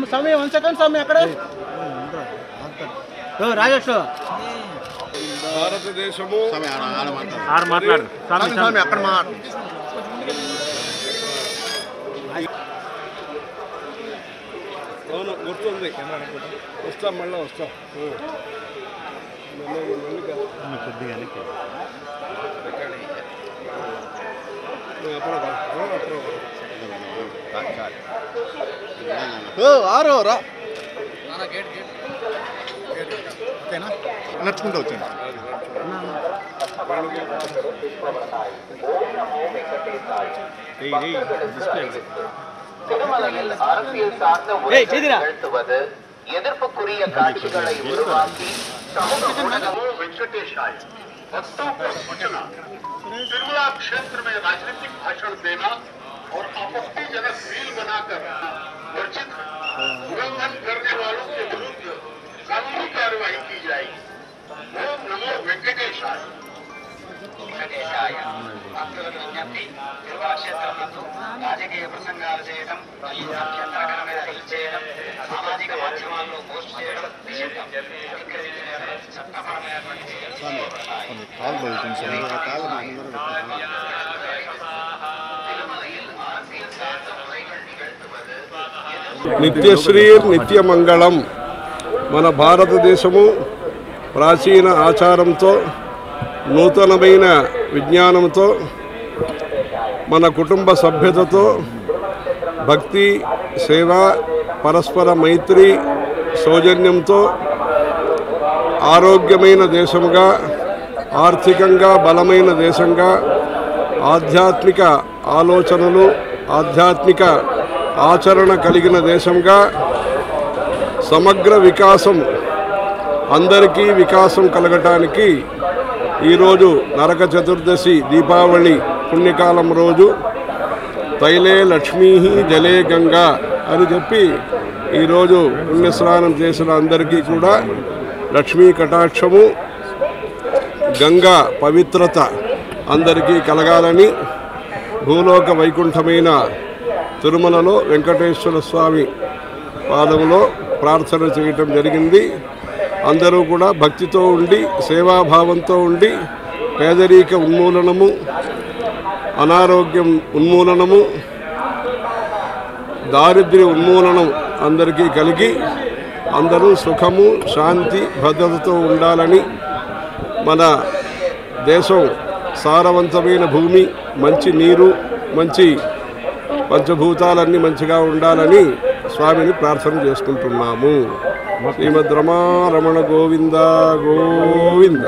స్వామి 1 second స్వామి అక్కడ రాజేష్ భారతదేశము మాట్లాడు స్వామి అక్కడ మాట్లాడు అవును గుర్తుంది వస్తాం మళ్ళీ వస్తాం కొద్దిగా ఆరో రా నడుచుకుంటూ వచ్చాను எதிர்ப்புக்குரிய காட்சிகளை உருவாக்கி சமூக ஊடகமோ வெங்கடேஷாय भक्तों को सूचना तिरुमला क्षेत्र में राजनीतिक भाषण देना और आपत्तिजनक रील बनाकर वर्जित उल्लंघन करने वालों के विरुद्ध कानूनी कार्रवाई की जाएगी। ओम नमो वेंकटेशाय। భక్తులకు విజ్ఞప్తి, తిరుమల క్షేత్రం నందు రాజకీయ ప్రసంగాలు చేయడం, అభ్యంతరకరమైన రీల్ చేయడం, సామాజిక మాధ్యమాల్లో పోస్ట్ చేయడం నిషిద్ధం. చట్టపరమైనటువంటి నిత్యశ్రీ నిత్యమంగళం. మన భారతదేశము ప్రాచీన ఆచారంతో నూతనమైన విజ్ఞానంతో మన కుటుంబ సభ్యతతో భక్తి సేవ పరస్పర మైత్రి సౌజన్యంతో ఆరోగ్యమైన దేశంగా ఆర్థికంగా బలమైన దేశంగా ఆధ్యాత్మిక ఆలోచనలు ఆధ్యాత్మిక ఆచరణ కలిగిన దేశంగా సమగ్ర వికాసం అందరికీ వికాసం కలగటానికి ఈరోజు నరక చతుర్దశి దీపావళి పుణ్యకాలం రోజు తైలే లక్ష్మీ జలే గంగా అని చెప్పి ఈరోజు పుణ్యస్నానం చేసిన అందరికీ కూడా లక్ష్మీ కటాక్షము గంగా పవిత్రత అందరికీ కలగాలని భూలోక వైకుంఠమైన తిరుమలలో వెంకటేశ్వర స్వామి పాదములో ప్రార్థన చేయటం జరిగింది. అందరూ కూడా భక్తితో ఉండి సేవాభావంతో ఉండి పేదరిక ఉన్మూలనము అనారోగ్యం ఉన్మూలనము దారిద్ర్య ఉన్మూలనం అందరికీ కలిగి అందరూ సుఖము శాంతి భద్రతతో ఉండాలని మన దేశం సారవంతమైన భూమి మంచి నీరు మంచి పంచభూతాలన్నీ మంచిగా ఉండాలని స్వామిని ప్రార్థన చేసుకుంటున్నాము. శ్రీమద్ రమారమణ గోవింద గోవింద.